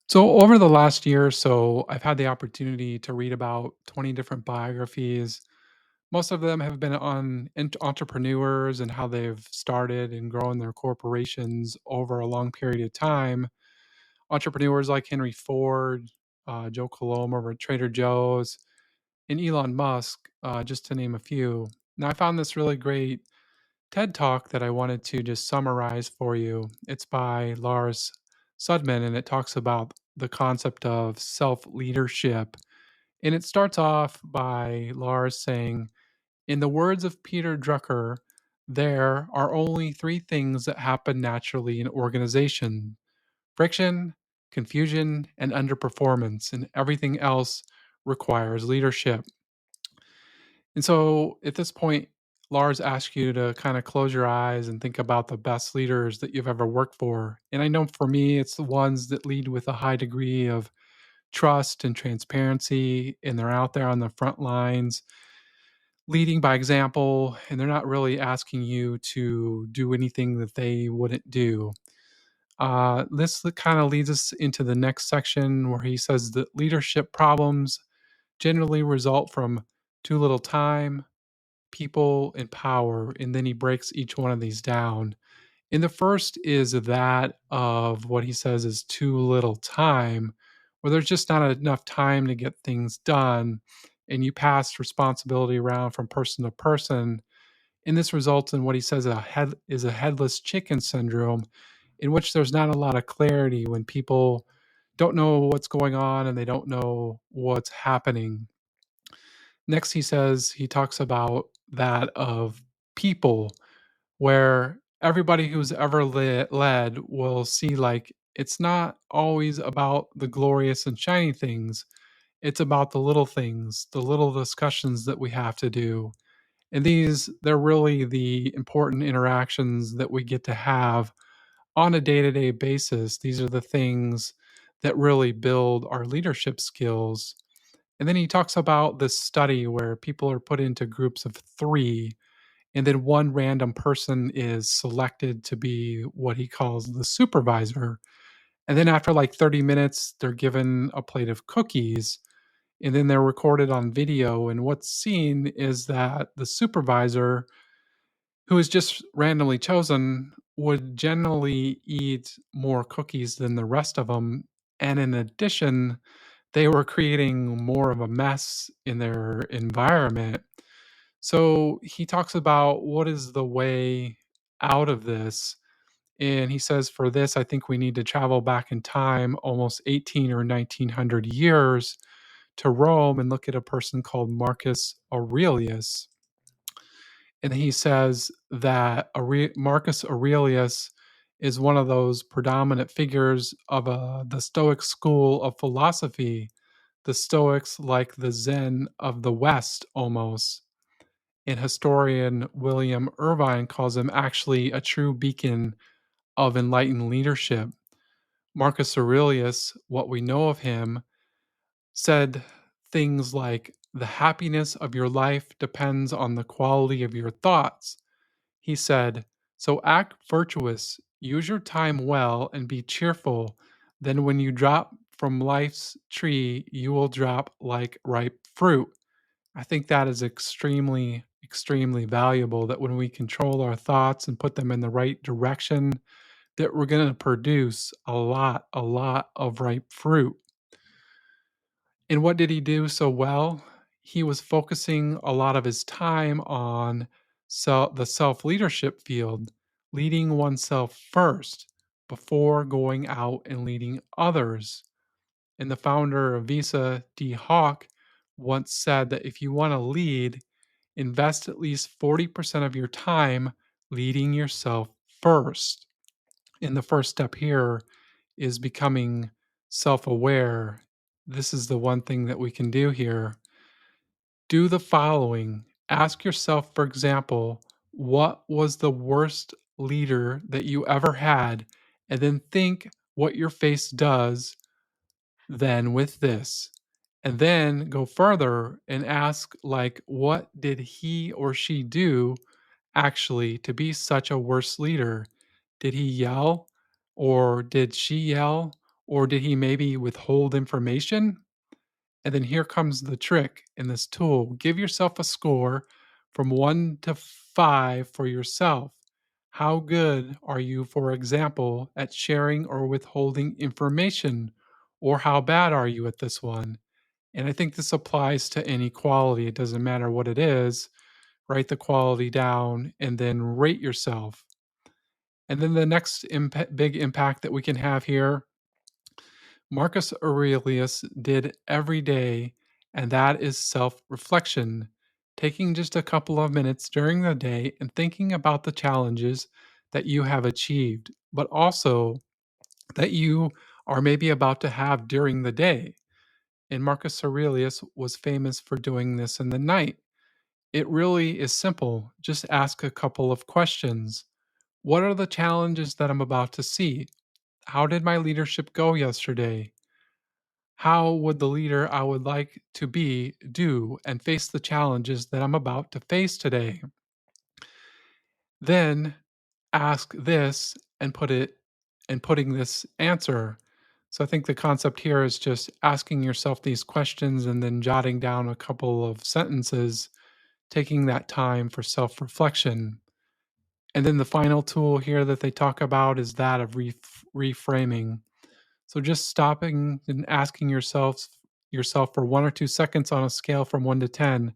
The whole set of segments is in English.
So, over the last year or so, I've had the opportunity to read about 20 different biographies. Most of them have been on entrepreneurs and how they've started and grown their corporations over a long period of time. Entrepreneurs like Henry Ford, Joe Coloma over at Trader Joe's, and Elon Musk, just to name a few. Now, I found this really great TED talk that I wanted to just summarize for you. It's by Lars Sudmann, and it talks about the concept of self leadership. And it starts off by Lars saying, in the words of Peter Drucker, there are only three things that happen naturally in organization: friction, confusion, and underperformance, and everything else requires leadership. And so at this point, Lars asks you to kind of close your eyes and think about the best leaders that you've ever worked for. And I know for me, it's the ones that lead with a high degree of trust and transparency, and they're out there on the front lines, leading by example, and they're not really asking you to do anything that they wouldn't do. This kind of leads us into the next section where he says that leadership problems generally result from too little time, people, and power, and then he breaks each one of these down. And the first is that of what he says is too little time, where there's just not enough time to get things done, and you pass responsibility around from person to person. And this results in what he says is a headless chicken syndrome, in which there's not a lot of clarity when people don't know what's going on and they don't know what's happening. Next, he talks about that of people, where everybody who's ever led will see like it's not always about the glorious and shiny things. It's about the little things, the little discussions that we have to do. And they're really the important interactions that we get to have on a day to day basis. These are the things that really build our leadership skills. And then he talks about this study where people are put into groups of three, and then one random person is selected to be what he calls the supervisor. And then after like 30 minutes, they're given a plate of cookies, and then they're recorded on video. And what's seen is that the supervisor, who is just randomly chosen, would generally eat more cookies than the rest of them. And in addition, they were creating more of a mess in their environment. So he talks about what is the way out of this. And he says, for this, I think we need to travel back in time almost 18 or 1900 years to Rome and look at a person called Marcus Aurelius. And he says that Marcus Aurelius is one of those predominant figures of the Stoic school of philosophy. The Stoics, like the Zen of the West almost. And historian William Irvine calls him actually a true beacon of enlightened leadership. Marcus Aurelius, what we know of him, said things like, the happiness of your life depends on the quality of your thoughts. He said, so act virtuous, use your time well, and be cheerful. Then when you drop from life's tree, you will drop like ripe fruit. I think that is extremely, extremely valuable, that when we control our thoughts and put them in the right direction, that we're going to produce a lot of ripe fruit. And what did he do so well? He was focusing a lot of his time on the self leadership field, leading oneself first before going out and leading others. And the founder of Visa, D. Hawk, once said that if you want to lead, invest at least 40% of your time leading yourself first. And the first step here is becoming self aware. This is the one thing that we can do here. Do the following. Ask yourself, for example, what was the worst leader that you ever had? And then think what your face does then with this. And then go further and ask, like, what did he or she do actually to be such a worse leader? Did he yell, or did she yell, Or did he maybe withhold information? And then here comes the trick in this tool. Give yourself a score from 1 to 5 for yourself. How good are you, for example, at sharing or withholding information? Or how bad are you at this one? And I think this applies to any quality. It doesn't matter what it is. Write the quality down and then rate yourself. And then the next big impact that we can have here, Marcus Aurelius did every day, and that is self reflection. Taking just a couple of minutes during the day and thinking about the challenges that you have achieved, but also that you are maybe about to have during the day. And Marcus Aurelius was famous for doing this in the night. It really is simple. Just ask a couple of questions. What are the challenges that I'm about to see? How did my leadership go yesterday? How would the leader I would like to be do and face the challenges that I'm about to face today? Then ask this and putting this answer. So I think the concept here is just asking yourself these questions and then jotting down a couple of sentences, taking that time for self-reflection. And then the final tool here that they talk about is that of reframing. So just stopping and asking yourself for 1 or 2 seconds on a scale from 1 to 10,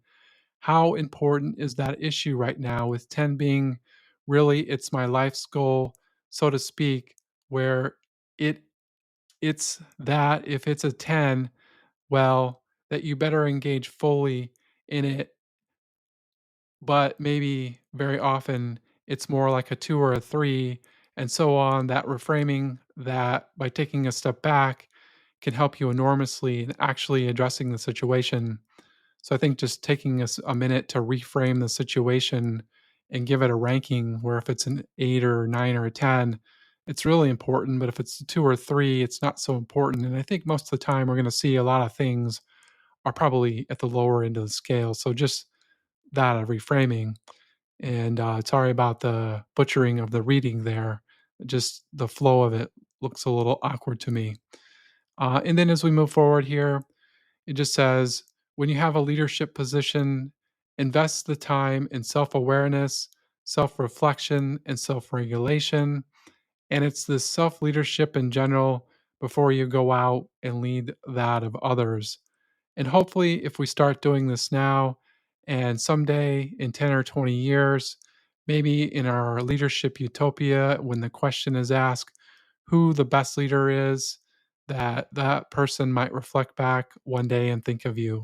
how important is that issue right now, with 10 being really it's my life's goal, so to speak, where it it's that if it's a 10, well, that you better engage fully in it, but maybe very often it's more like a 2 or a 3, and so on. That reframing, that by taking a step back, can help you enormously in actually addressing the situation. So I think just taking a minute to reframe the situation and give it a ranking, where if it's an 8 or 9 or a 10, it's really important, but if it's a 2 or 3, it's not so important. And I think most of the time we're going to see a lot of things are probably at the lower end of the scale. So just that of reframing. And sorry about the butchering of the reading there. Just the flow of it looks a little awkward to me. And then as we move forward here, it just says, when you have a leadership position, invest the time in self awareness, self reflection, and self regulation. And it's this self leadership in general before you go out and lead that of others. And hopefully, if we start doing this now, and someday in 10 or 20 years, maybe in our leadership utopia, when the question is asked who the best leader is, that person might reflect back one day and think of you.